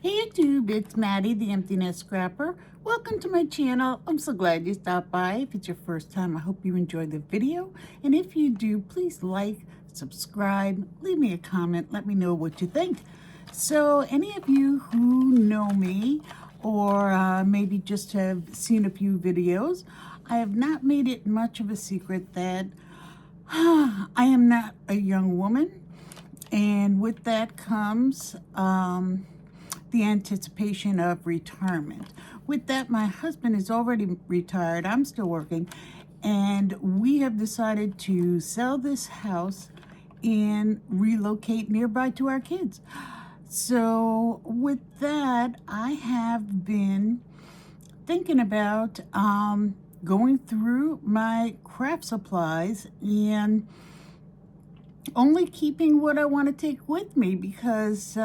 Hey YouTube, it's Maddie, the Empty Nest Scrapper. Welcome to my channel. I'm so glad you stopped by. If it's your first time, I hope you enjoyed the video. And if you do, please like, subscribe, leave me a comment, let me know what you think. So any of you who know me or maybe just have seen a few videos, I have not made it much of a secret that I am not a young woman. And with that comes the anticipation of retirement. With that, my husband is already retired. I'm still working. And we have decided to sell this house and relocate nearby to our kids. So with that, I have been thinking about going through my craft supplies and only keeping what I want to take with me because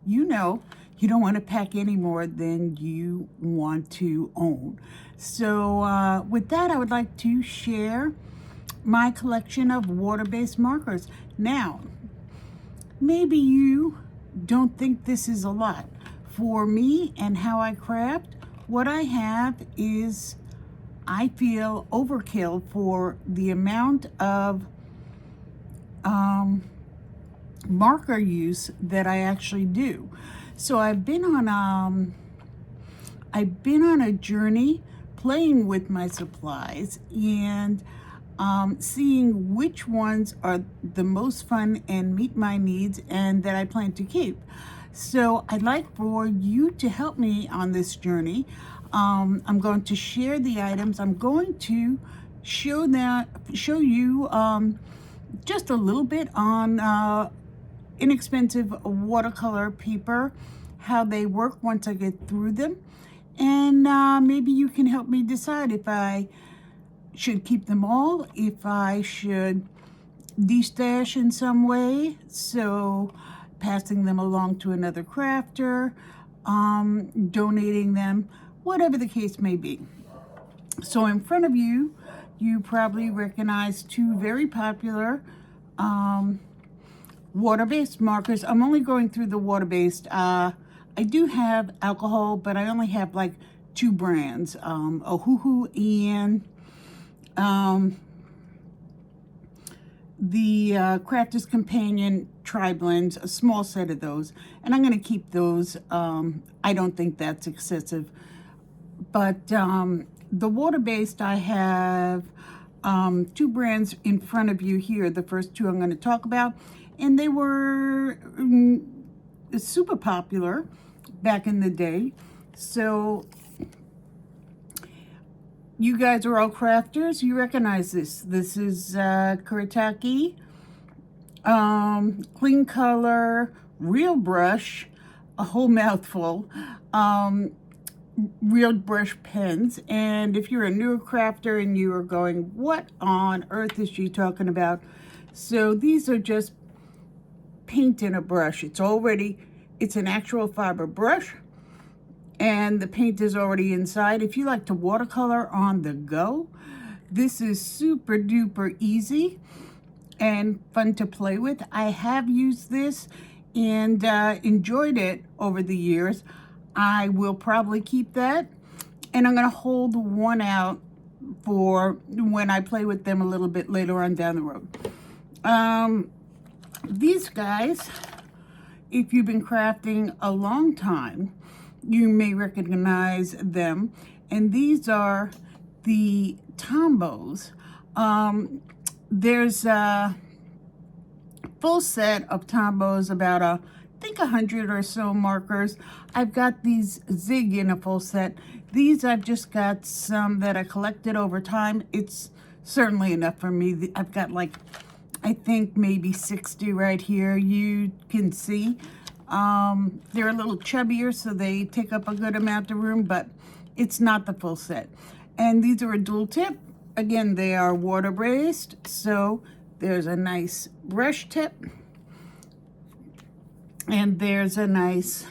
you don't want to pack any more than you want to own. So with that, I would like to share my collection of water-based markers. Now, maybe you don't think this is a lot. For me and how I craft, what I have is, I feel, overkill for the amount of marker use that I actually do. So I've been on a journey playing with my supplies and seeing which ones are the most fun and meet my needs and that I plan to keep. So I'd like for you to help me on this journey. I'm going to share the items. I'm going to show you just a little bit on inexpensive watercolor paper, how they work once I get through them, and maybe you can help me decide if I should keep them all, if I should destash in some way, so passing them along to another crafter, donating them, whatever the case may be. So in front of you, you probably recognize two very popular water-based markers. I'm only going through the water-based. I do have alcohol, but I only have like two brands, Ohuhu and the Crafter's Companion Tri-Blends, a small set of those. And I'm going to keep those. I don't think that's excessive. But the water-based, I have two brands in front of you here. The first two I'm going to talk about. And they were super popular back in the day. So you guys are all crafters. You recognize this. This is Kuretake, Clean Color, Real Brush, a whole mouthful. Real brush pens. And if you're a newer crafter and you are going, what on earth is she talking about? So these are just paint in a brush. It's an actual fiber brush and the paint is already inside. If you like to watercolor on the go, this is super duper easy and fun to play with. I have used this and enjoyed it over the years. I will probably keep that, and I'm going to hold one out for when I play with them a little bit later on down the road. These guys, if you've been crafting a long time, you may recognize them, and these are the Tombos. There's a full set of Tombos, about I think 100 or so markers. I've got these Zig in a full set. These I've just got some that I collected over time. It's certainly enough for me. I've got like, I think maybe 60 right here. You can see they're a little chubbier, so they take up a good amount of room, but it's not the full set. And these are a dual tip. Again, they are water based, so there's a nice brush tip and there's a nice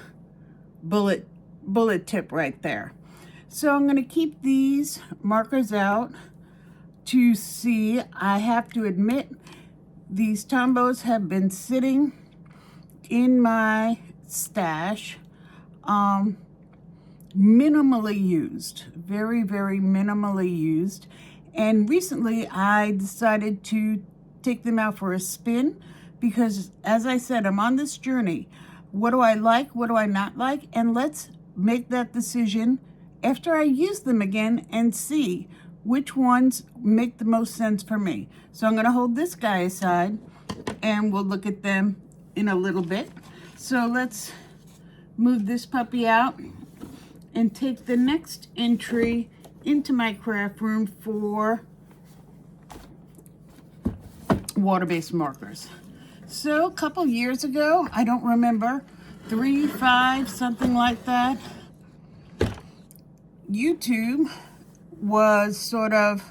bullet tip right there. So I'm going to keep these markers out to see. I have to admit, these Tombos have been sitting in my stash minimally used, very, very minimally used. And recently I decided to take them out for a spin because, as I said, I'm on this journey. What do I like? What do I not like? And let's make that decision after I use them again and see which ones make the most sense for me. So I'm going to hold this guy aside and we'll look at them in a little bit. So let's move this puppy out and take the next entry into my craft room for water-based markers. So a couple years ago, I don't remember, 3, 5, something like that, YouTube was sort of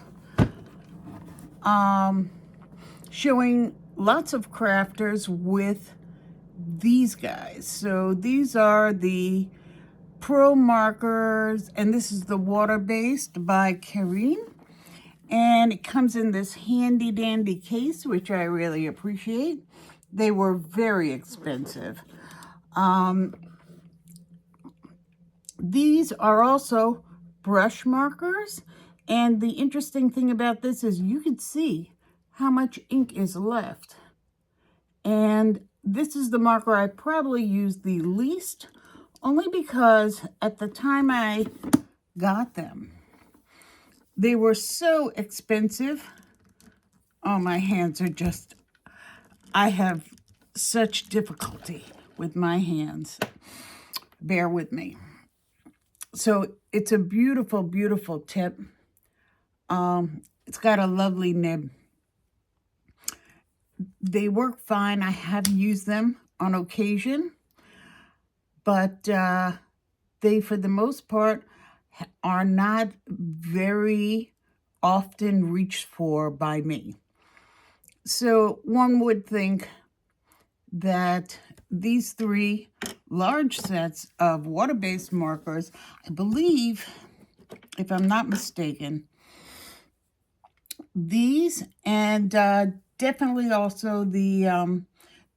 showing lots of crafters with these guys. So these are the Pro markers, and this is the water-based by Kareem. And it comes in this handy dandy case, which I really appreciate. They were very expensive. These are also brush markers. And the interesting thing about this is you can see how much ink is left. And this is the marker I probably use the least, only because at the time I got them, they were so expensive. Oh, my hands are just, I have such difficulty with my hands. Bear with me. So it's a beautiful, beautiful tip. It's got a lovely nib. They work fine. I have used them on occasion, but they, for the most part, are not very often reached for by me. So one would think that these 3 large sets of water-based markers, I believe, if I'm not mistaken, these and definitely also the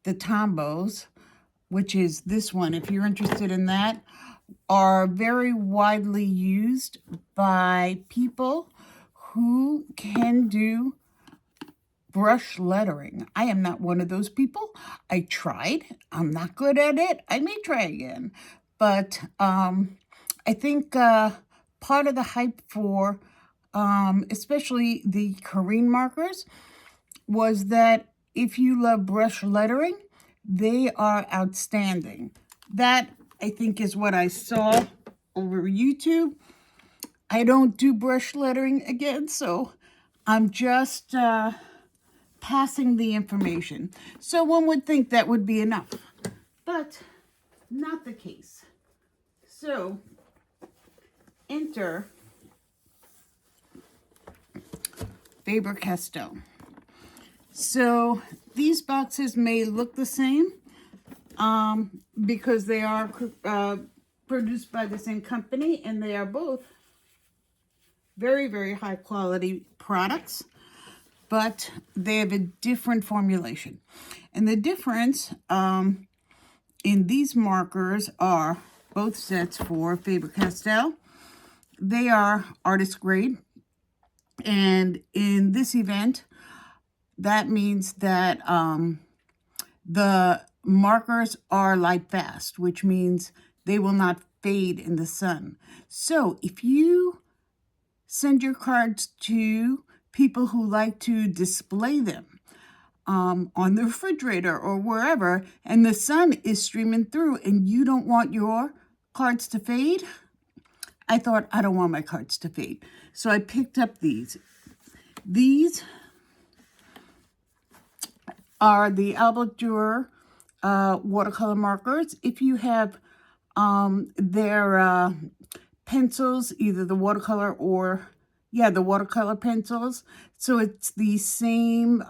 Tombos, which is this one, if you're interested in that, are very widely used by people who can do brush lettering. I am not one of those people. I tried. I'm not good at it. I may try again. But I think part of the hype for especially the Kareem markers was that if you love brush lettering, they are outstanding. That, I think, is what I saw over YouTube. I don't do brush lettering again, so I'm just passing the information. So one would think that would be enough, but not the case. So enter Faber-Castell. So these boxes may look the same because they are produced by the same company, and they are both very, very high quality products, but they have a different formulation. And the difference in these markers are both sets for Faber-Castell. They are artist grade. And in this event, that means that the markers are light fast, which means they will not fade in the sun. So if you send your cards to people who like to display them on the refrigerator or wherever, and the sun is streaming through and you don't want your cards to fade, I thought, I don't want my cards to fade. So I picked up these. These are the Albert Dürer watercolor markers. If you have their pencils, either the watercolor or, the watercolor pencils. So it's the same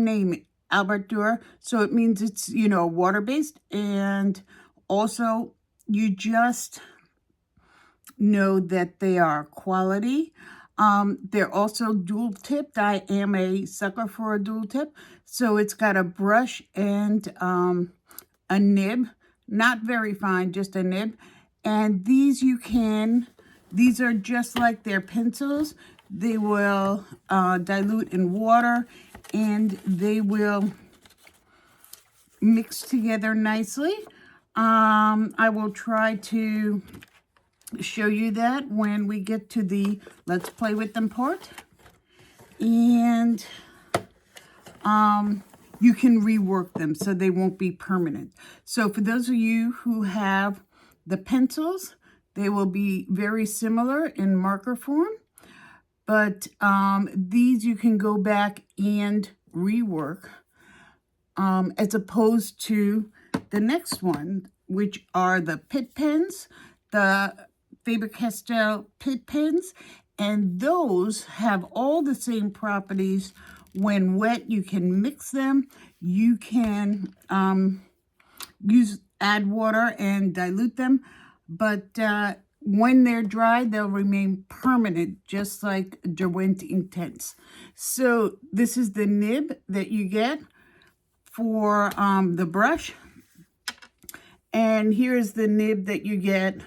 name, Albert Dürer. So it means it's, water-based, and also you just know that they are quality. They're also dual tipped. I am a sucker for a dual tip. So it's got a brush and a nib. not very fine, just a nib. And these these are just like their pencils. They will dilute in water, and they will mix together nicely. I will try to show you that when we get to the let's play with them part. And you can rework them so they won't be permanent. So for those of you who have the pencils, they will be very similar in marker form. But these you can go back and rework as opposed to the next one, which are the Pitt pens, the Faber-Castell Pitt pens, and those have all the same properties. When wet, you can mix them. You can add water and dilute them, but when they're dry, they'll remain permanent, just like Derwent Inktense. So this is the nib that you get for the brush. And here's the nib that you get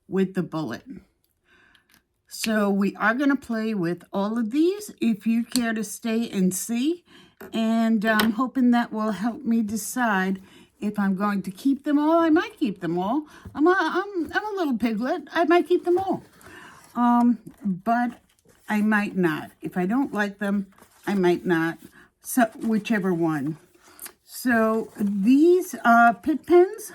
with the bullet. So we are going to play with all of these if you care to stay and see. And I'm hoping that will help me decide if I'm going to keep them all. I might keep them all. I'm a little piglet. I might keep them all. But I might not. If I don't like them, I might not. So whichever one. So these Pitt pens,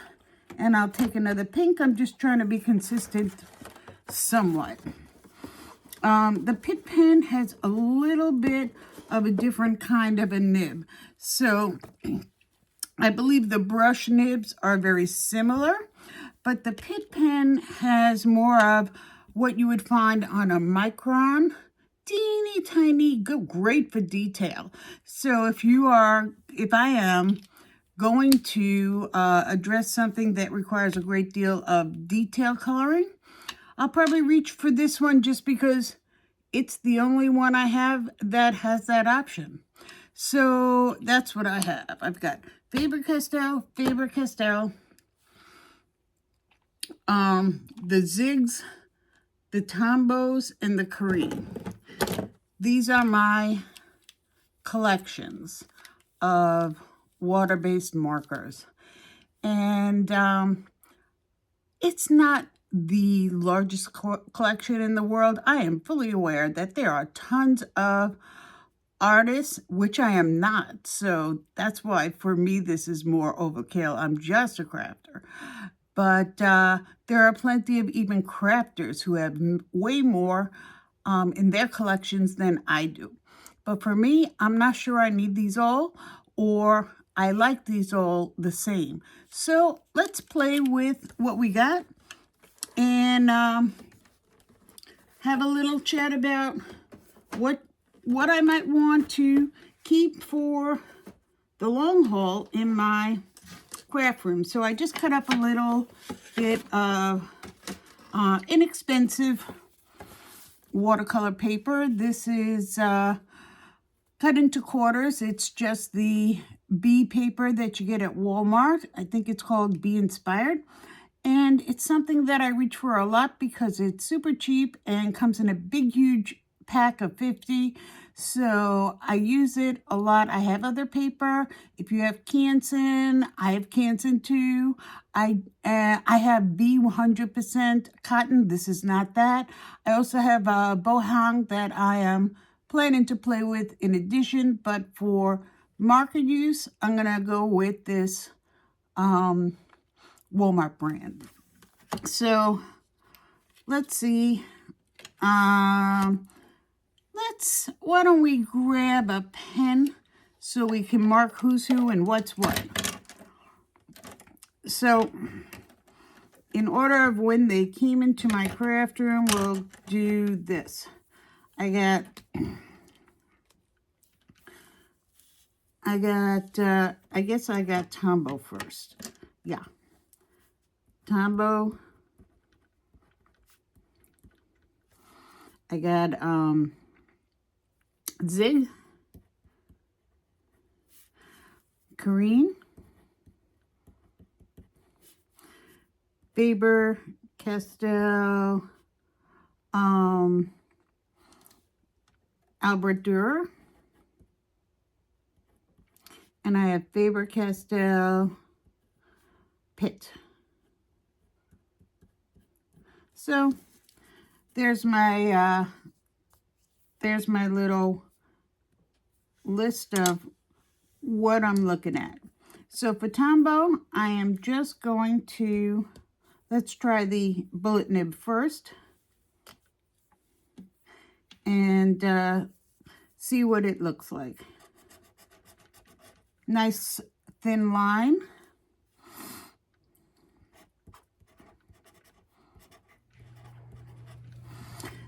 and I'll take another pink. I'm just trying to be consistent somewhat. The Pitt pen has a little bit of a different kind of a nib. So I believe the brush nibs are very similar, but the Pitt pen has more of what you would find on a Micron, teeny tiny, great for detail. So if I am going to address something that requires a great deal of detail coloring, I'll probably reach for this one just because it's the only one I have that has that option. So that's what I have. I've got Faber-Castell, the Zigs, the Tombos, and the Kareem. These are my collections of water-based markers. And it's not the largest collection in the world. I am fully aware that there are tons of artists, which I am not. So that's why for me this is more overkill. I'm just a crafter. But there are plenty of even crafters who have way more in their collections than I do. But for me, I'm not sure I need these all, or I like these all the same. So let's play with what we got and have a little chat about what I might want to keep for the long haul in my craft room. So I just cut up a little bit of inexpensive watercolor paper. This is cut into quarters. It's just the B paper that you get at Walmart. I think it's called Be Inspired. And it's something that I reach for a lot because it's super cheap and comes in a big, huge pack of 50. So I use it a lot. I have other paper. If you have Canson, I have Canson too. I have B 100% cotton. This is not that. I also have a Bohang that I am planning to play with in addition, but for marker use, I'm gonna go with this Walmart brand. So let's see. Why don't we grab a pen so we can mark who's who and what's what. So in order of when they came into my craft room, we'll do this. I guess I got Tombow first. Yeah. Tombow. I got Zig, Kareem, Faber-Castell Albert Dürer, and I have Faber-Castell Pitt. So there's my little list of what I'm looking at. So for Tombow, I am just going to, let's try the bullet nib first and see what it looks like. Nice thin line.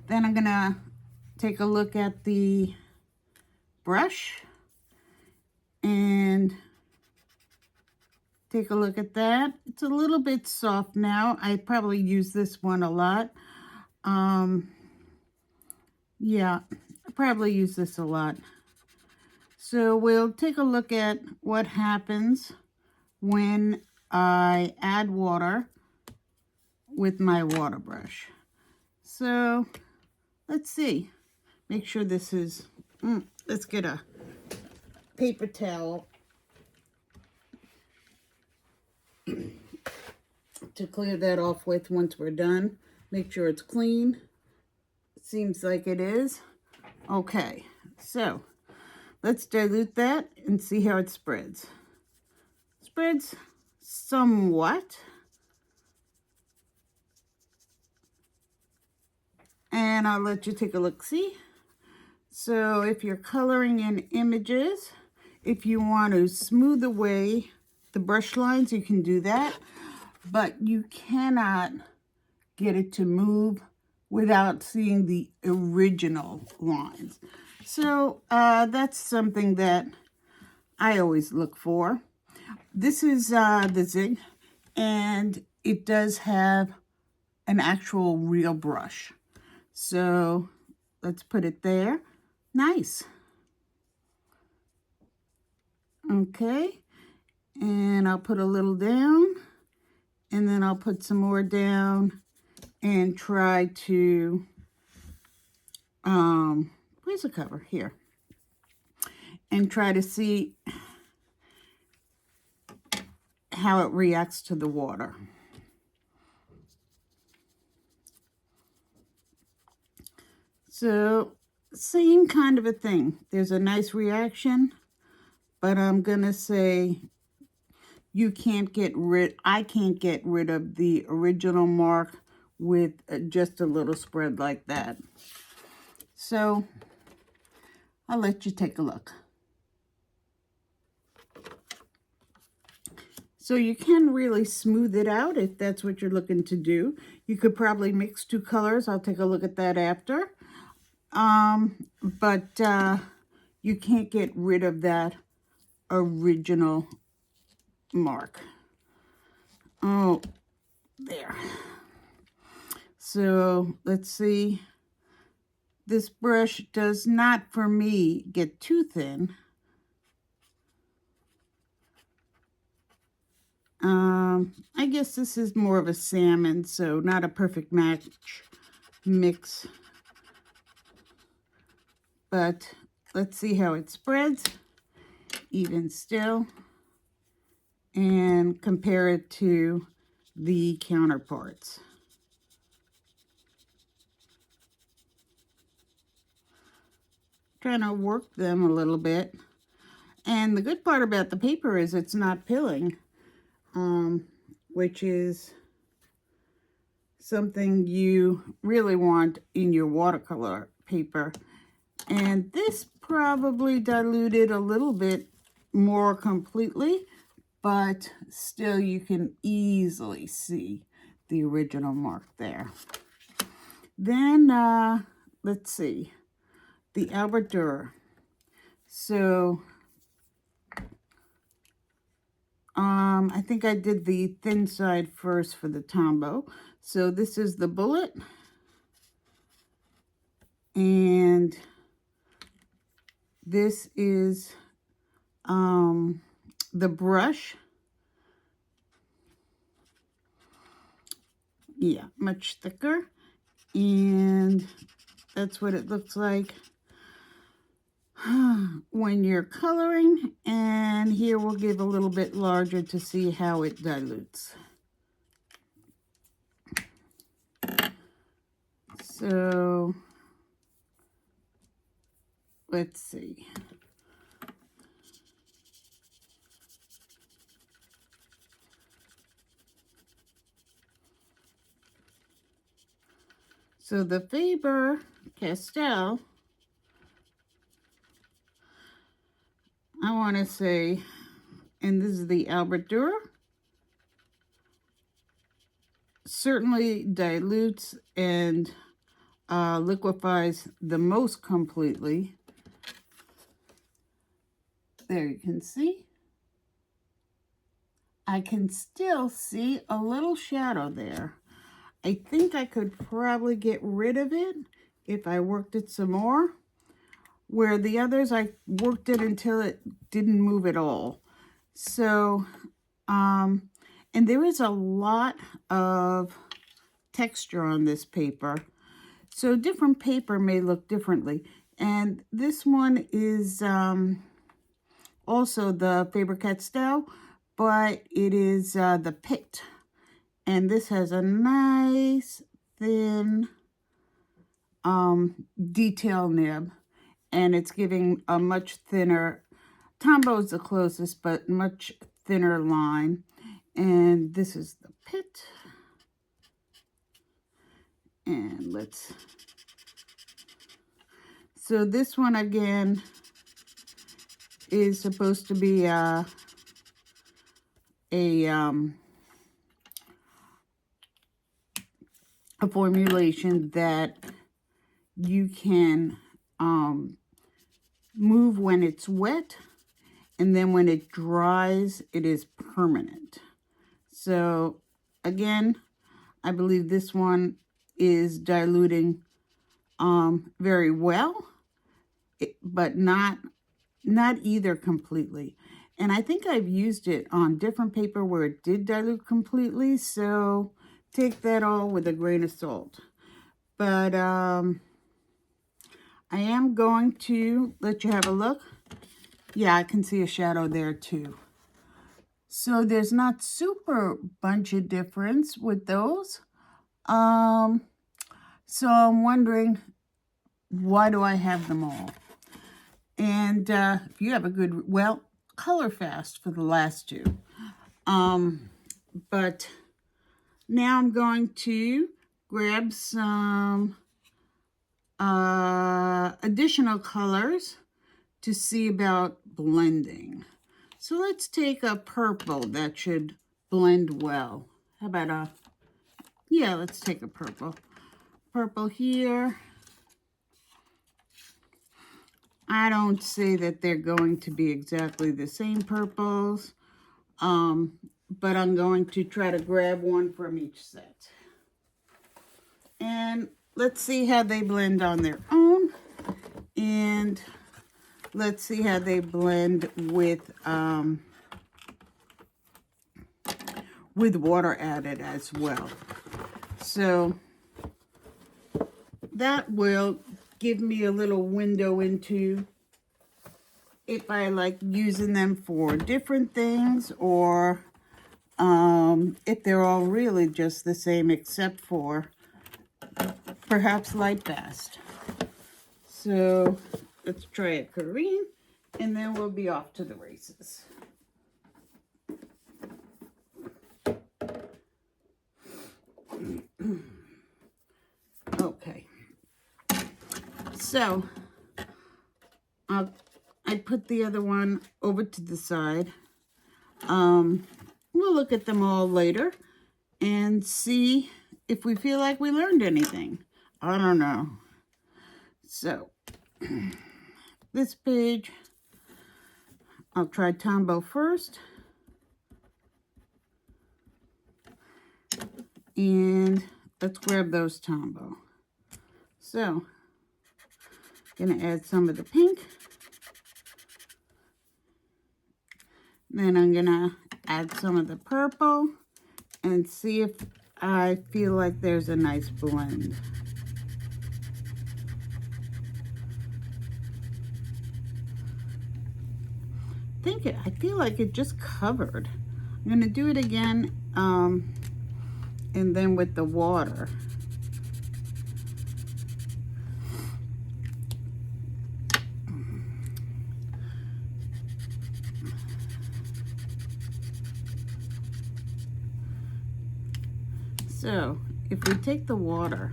Then I'm gonna take a look at the brush and take a look at that. It's a little bit soft now. I probably use this one a lot. Yeah, I probably use this a lot. So we'll take a look at what happens when I add water with my water brush. So let's see. Make sure this is, let's get a paper towel to clear that off with once we're done. Make sure it's clean. Seems like it is. Okay, so let's dilute that and see how it spreads. Spreads somewhat. And I'll let you take a look, see? So if you're coloring in images, if you want to smooth away the brush lines, you can do that. But you cannot get it to move without seeing the original lines. So that's something that I always look for. This is the Zig, and it does have an actual real brush. So let's put it there. Nice. Okay, and I'll put a little down, and then I'll put some more down and try to, where's the cover? Here. And try to see how it reacts to the water. So, same kind of a thing. There's a nice reaction, but I'm going to say I can't get rid of the original mark with just a little spread like that. So, I'll let you take a look. So you can really smooth it out if that's what you're looking to do. You could probably mix two colors. I'll take a look at that after. But you can't get rid of that original mark. Oh, there. So let's see. This brush does not, for me, get too thin. I guess this is more of a salmon, so not a perfect mix. But let's see how it spreads, even still, and compare it to the counterparts. Trying to work them a little bit. And the good part about the paper is it's not pilling, which is something you really want in your watercolor paper. And this probably diluted a little bit more completely, but still you can easily see the original mark there. Then, let's see, the Albert Dürer. So, I think I did the thin side first for the Tombow. So this is the bullet. And this is the brush Yeah, much thicker. And that's what it looks like when you're coloring. And here we'll give a little bit larger to see how it dilutes. So let's see. So the Faber-Castell, I want to say, and this is the Albert Dürer, certainly dilutes and liquefies the most completely. There you can see. I can still see a little shadow there. I think I could probably get rid of it if I worked it some more. Where the others, I worked it until it didn't move at all. So, and there is a lot of texture on this paper. So different paper may look differently. And this one is also the Faber-Castell, but it is the Pitt. And this has a nice, thin detail nib. And it's giving a much thinner, Tombow is the closest, but much thinner line. And this is the Pitt. And let's, so this one again is supposed to be a formulation that you can move when it's wet, and then when it dries, it is permanent. So again, I believe this one is diluting very well, but not either completely. And I think I've used it on different paper where it did dilute completely, so take that all with a grain of salt. But I am going to let you have a look. Yeah, I can see a shadow there too. So there's not super bunch of difference with those. So I'm wondering, why do I have them all? And if you have a good, well, color fast for the last two. But now I'm going to grab some additional colors to see about blending. So let's take a purple that should blend well. How about yeah, let's take a purple. Purple here. I don't say that they're going to be exactly the same purples, but I'm going to try to grab one from each set. And let's see how they blend on their own. And let's see how they blend with water added as well. So that will give me a little window into if I like using them for different things, or if they're all really just the same except for perhaps light fast. So let's try a Corrine, and then we'll be off to the races. Okay. So I put the other one over to the side. We'll look at them all later and see if we feel like we learned anything. I don't know. So this page, I'll try Tombow first. And let's grab those Tombow. So, gonna add some of the pink. Then I'm gonna add some of the purple and see if I feel like there's a nice blend. I feel like it just covered. I'm going to do it again, and then with the water. So if we take the water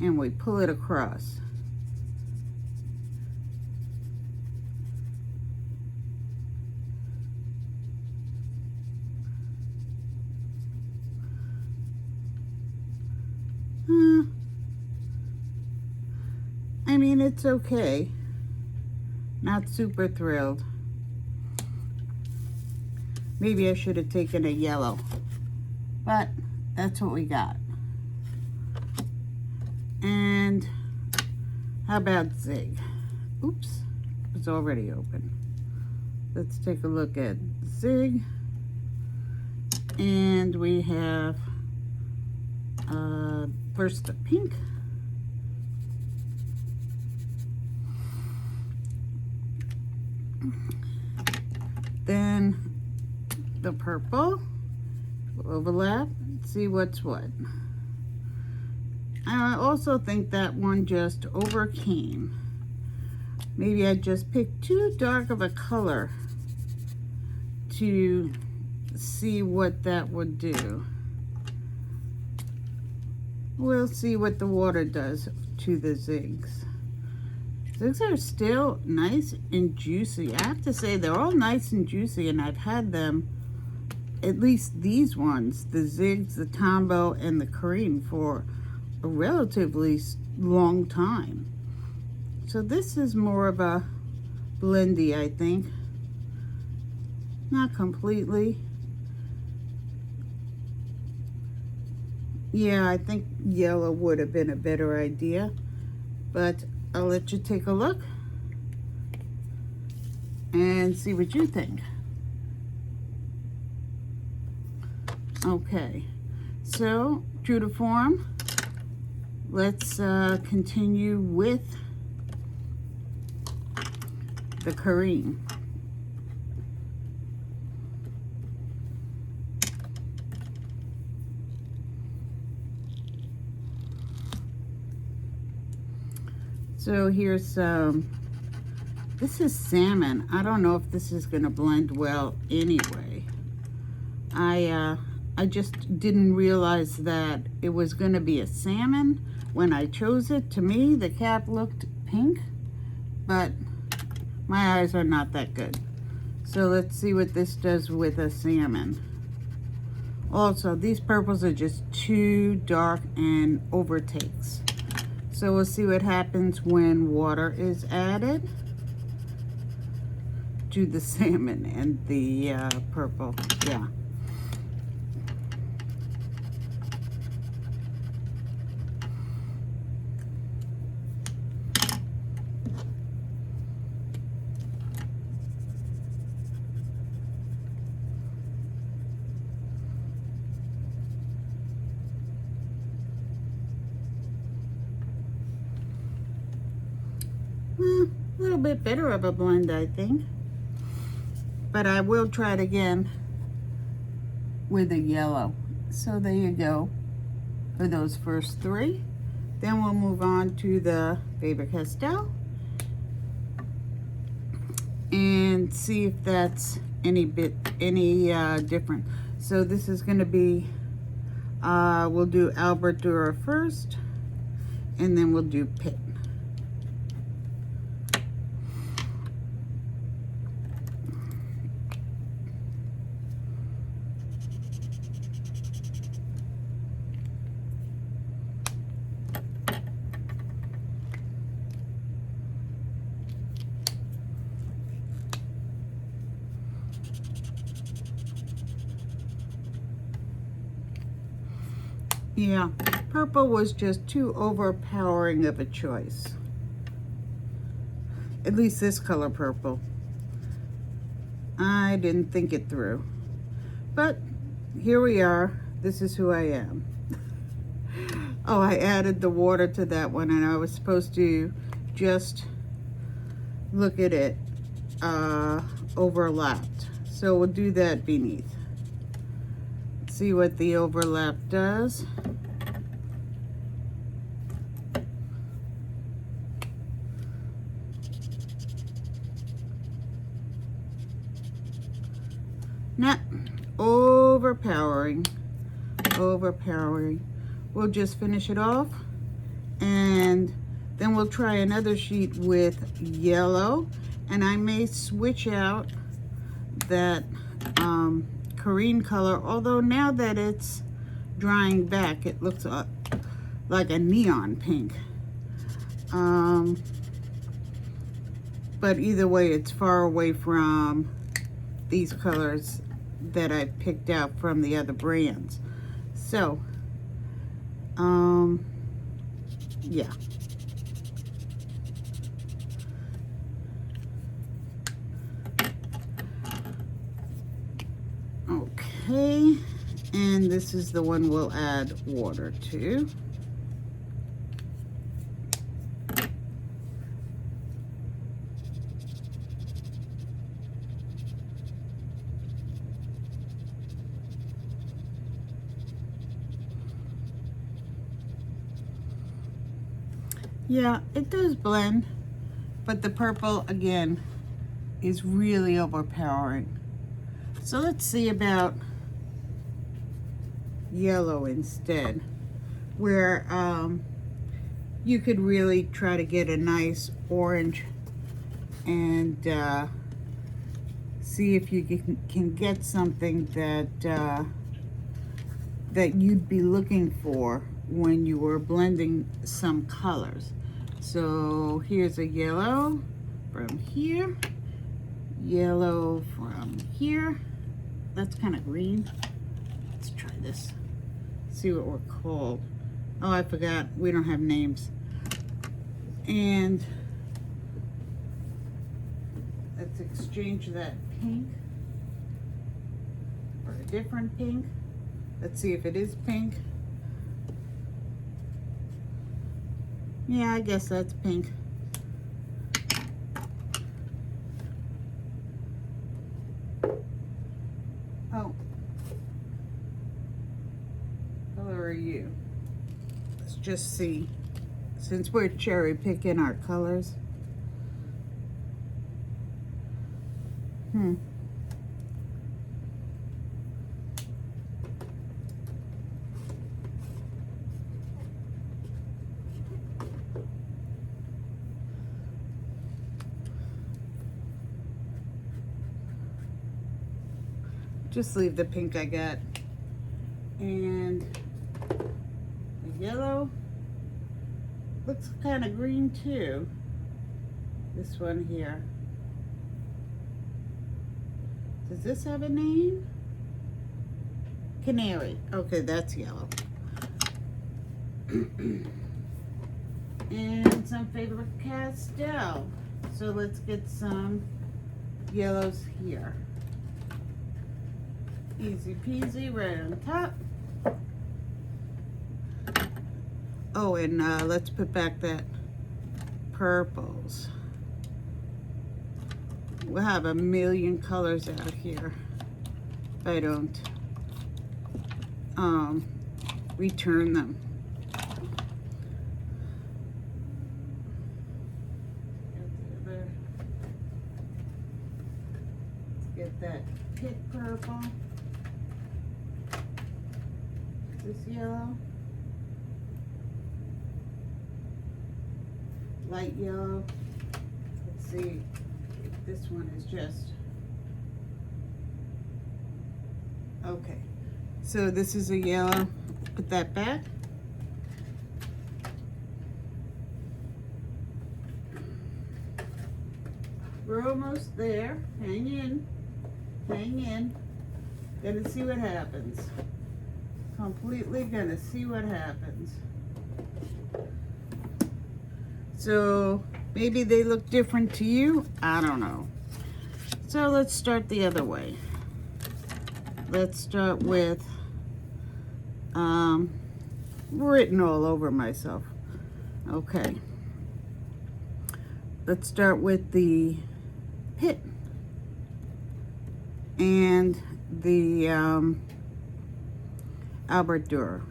and we pull it across, I mean, it's okay. Not super thrilled. Maybe I should have taken a yellow, but that's what we got. And how about Zig? Oops, it's already open. Let's take a look at Zig. And we have first the pink. Then the purple. Overlap, see what's what. I also think that one just overcame. Maybe I just picked too dark of a color to see what that would do. We'll see what the water does to the zigs. Zigs are still nice and juicy. I have to say they're all nice and juicy, and I've had them, at least these ones, the zigs, the Tombow, and the Kareem, for a relatively long time. So this is more of a blendy, I think. Not completely. Yeah, I think yellow would have been a better idea, but I'll let you take a look and see what you think. Okay, so true to form, let's continue with the Kareem. So here's this is salmon. I don't know if this is gonna blend well anyway. I just didn't realize that it was gonna be a salmon when I chose it. To me, the cap looked pink, but my eyes are not that good. So let's see what this does with a salmon. Also, these purples are just too dark and overtakes. So we'll see what happens when water is added to the salmon and the purple. Yeah. A little bit better of a blend, I think. But I will try it again with a yellow. So there you go for those first three. Then we'll move on to the Faber-Castell and see if that's any different. So this is going to be, we'll do Albert Dürer first, and then we'll do Pitt. Yeah, purple was just too overpowering of a choice. At least this color purple. I didn't think it through. But here we are. This is who I am. Oh, I added the water to that one, and I was supposed to just look at it overlapped. So we'll do that beneath. See what the overlap does. Nah, overpowering. We'll just finish it off, and then we'll try another sheet with yellow, and I may switch out that Corrine color, although now that it's drying back, it looks like a neon pink. But either way, it's far away from these colors that I picked out from the other brands. So, yeah. Okay, and this is the one we'll add water to. Yeah, it does blend, but the purple, again, is really overpowering. So let's see about yellow instead, where you could really try to get a nice orange and see if you can get something that that you'd be looking for when you were blending some colors. So here's a yellow from here, yellow from here. That's kind of green. Let's try this. See what we're called. Oh, I forgot. We don't have names. And let's exchange that pink for a different pink. Let's see if it is pink. Yeah, I guess that's pink. Oh. Color are you? Let's just see. Since we're cherry picking our colors. Just leave the pink I got. And the yellow looks kind of green too. This one here. Does this have a name? Canary. Okay, that's yellow. And some Faber-Castell. So let's get some yellows here. Easy peasy, right on top. Oh, and let's put back that purples. We'll have a million colors out here if I don't return them. Let's get that pit purple. This yellow, light yellow. Let's see if this one is just okay. So this is a yellow. Put that back. We're almost there. Hang in. Hang in. Gonna see what happens. Completely gonna see what happens. So maybe they look different to you. I don't know. So let's start the other way. Let's start with written all over myself. Okay. Let's start with the pit and the Albert Dürer.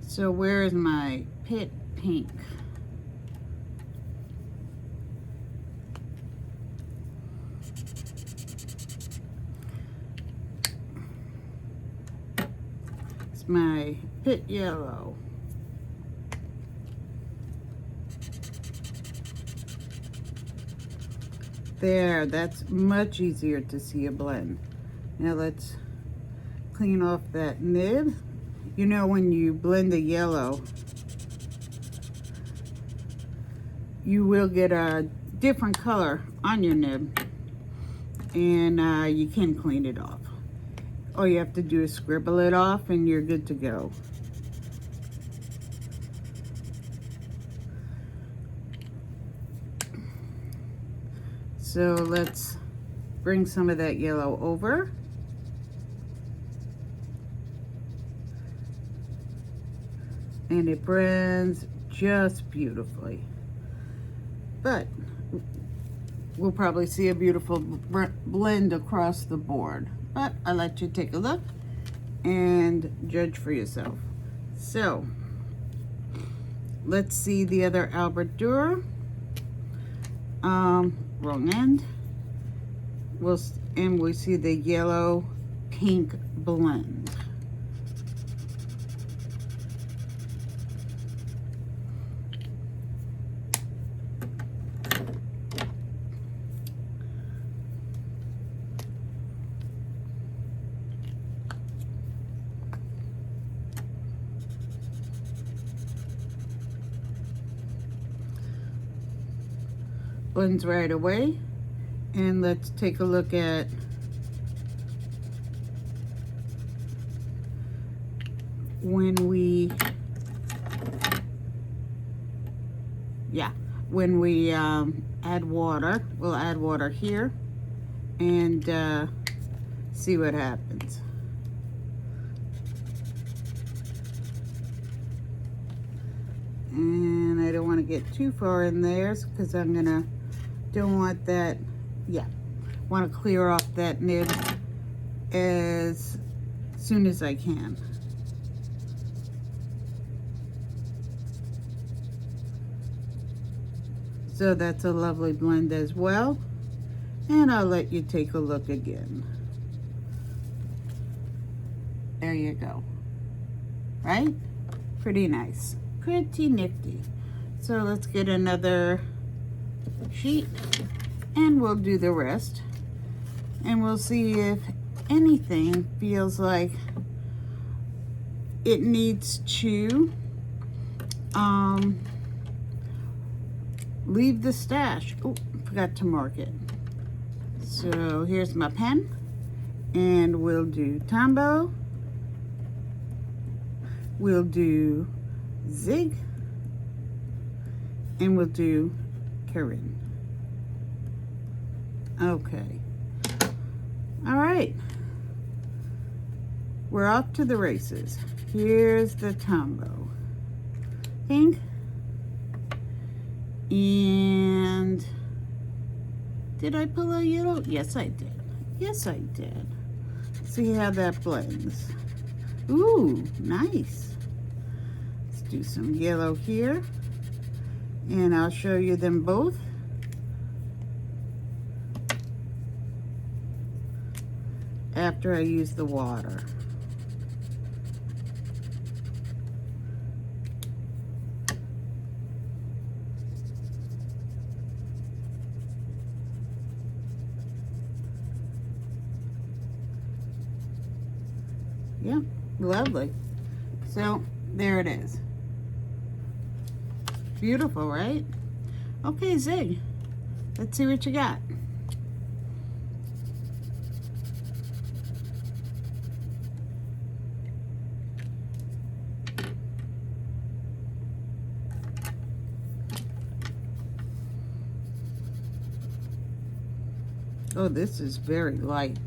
So where is my pit pink? It's my pit yellow. There, that's much easier to see a blend. Now let's clean off that nib. You know, when you blend the yellow, you will get a different color on your nib, and you can clean it off. All you have to do is scribble it off and you're good to go. So let's bring some of that yellow over. And it blends just beautifully. But we'll probably see a beautiful blend across the board. But I'll let you take a look and judge for yourself. So let's see the other Albert Dürer. Wrong end. We see the yellow pink blend. Blends right away. And let's take a look at when we add water. We'll add water here and see what happens. And I don't want to get too far in there because don't want that, want to clear off that nib as soon as I can. So that's a lovely blend as well. And I'll let you take a look again. There you go. Right? Pretty nice. Pretty nifty. So let's get another sheet and we'll do the rest. And we'll see if anything feels like it needs to leave the stash. Oh, forgot to mark it. So here's my pen, and we'll do Tombow, we'll do Zig, and we'll do Carin. Okay. All right. We're off to the races. Here's the Tombow. Pink. And did I pull a yellow? Yes, I did. Yes, I did. See how that blends. Ooh, nice. Let's do some yellow here. And I'll show you them both. After I use the water. Yeah, lovely. So there it is. Beautiful, right? Okay, Zig, let's see what you got. Oh, this is very light.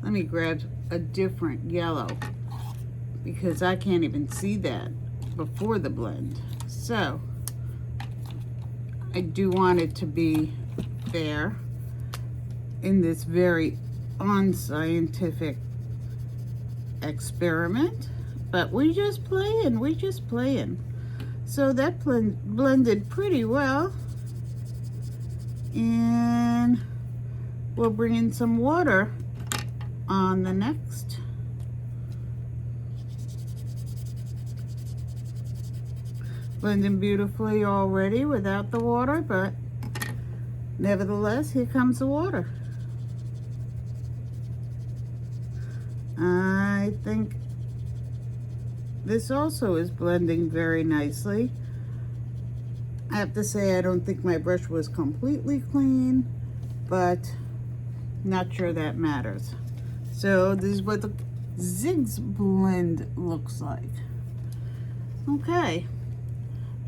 Let me grab a different yellow because I can't even see that before the blend. So I do want it to be fair in this very unscientific experiment, but we just playing. So that blended pretty well, and we'll bring in some water on the next. Blending beautifully already without the water, but nevertheless, here comes the water. I think this also is blending very nicely. I have to say I don't think my brush was completely clean, but not sure that matters. So this is what the Zig's blend looks like. Okay,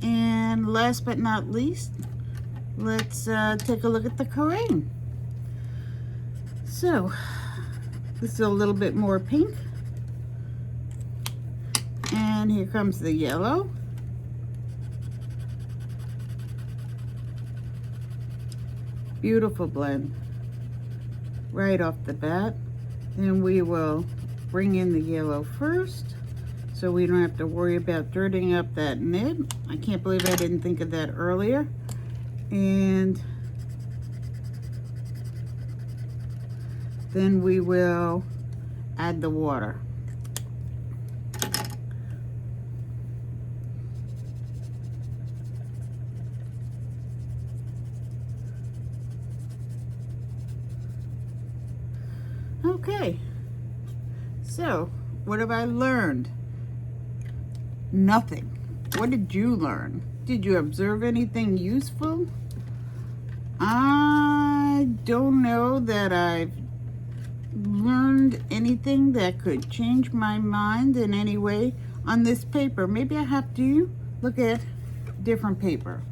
and last but not least, let's take a look at the Karain. So this is a little bit more pink, and here comes the yellow. Beautiful blend right off the bat. And we will bring in the yellow first, so we don't have to worry about dirtying up that nib. I can't believe I didn't think of that earlier. And then we will add the water. Okay, so what have I learned? Nothing. What did you learn? Did you observe anything useful? I don't know that I've learned anything that could change my mind in any way on this paper. Maybe I have to look at different paper.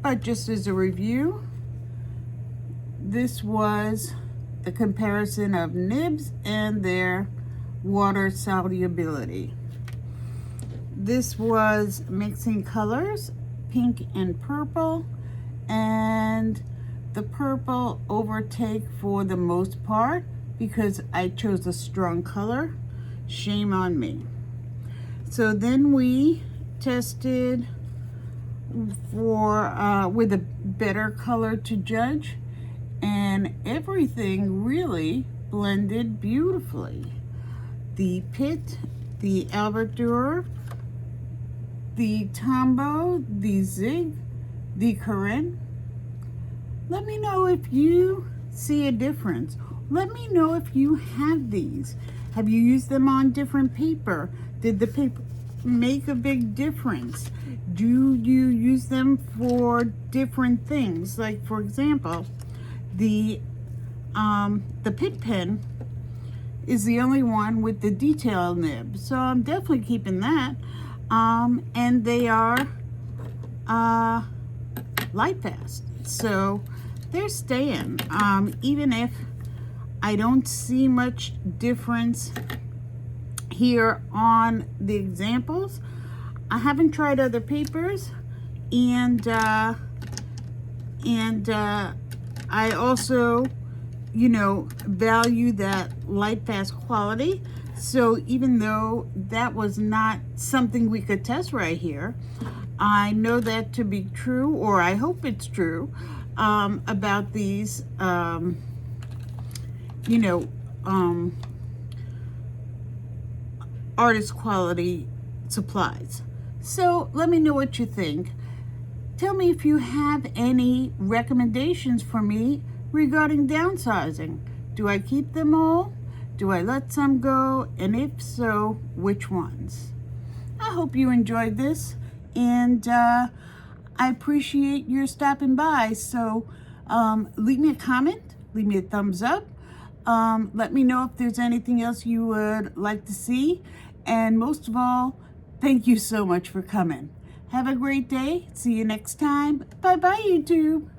But just as a review, this was the comparison of nibs and their water solubility. This was mixing colors, pink and purple, and the purple overtake for the most part because I chose a strong color. Shame on me. So then we tested for with a better color to judge, and everything really blended beautifully. The Pitt, the Albert Dürer, the Tombow, the Zig, the Karain. Let me know if you see a difference. Let me know if you have these. Have you used them on different paper? Did the paper make a big difference? Do you use them for different things? Like, for example, the Pitt pen is the only one with the detail nib, so I'm definitely keeping that. And they are light fast, so they're staying. Even if I don't see much difference here on the examples, I haven't tried other papers, and I also, you know, value that light fast quality. So even though that was not something we could test right here, I know that to be true, or I hope it's true, about these, you know, artist quality supplies. So let me know what you think. Tell me if you have any recommendations for me regarding downsizing. Do I keep them all? Do I let some go? And if so, which ones? I hope you enjoyed this, and I appreciate your stopping by. So leave me a comment, leave me a thumbs up. Let me know if there's anything else you would like to see. And most of all, thank you so much for coming. Have a great day. See you next time. Bye-bye, YouTube.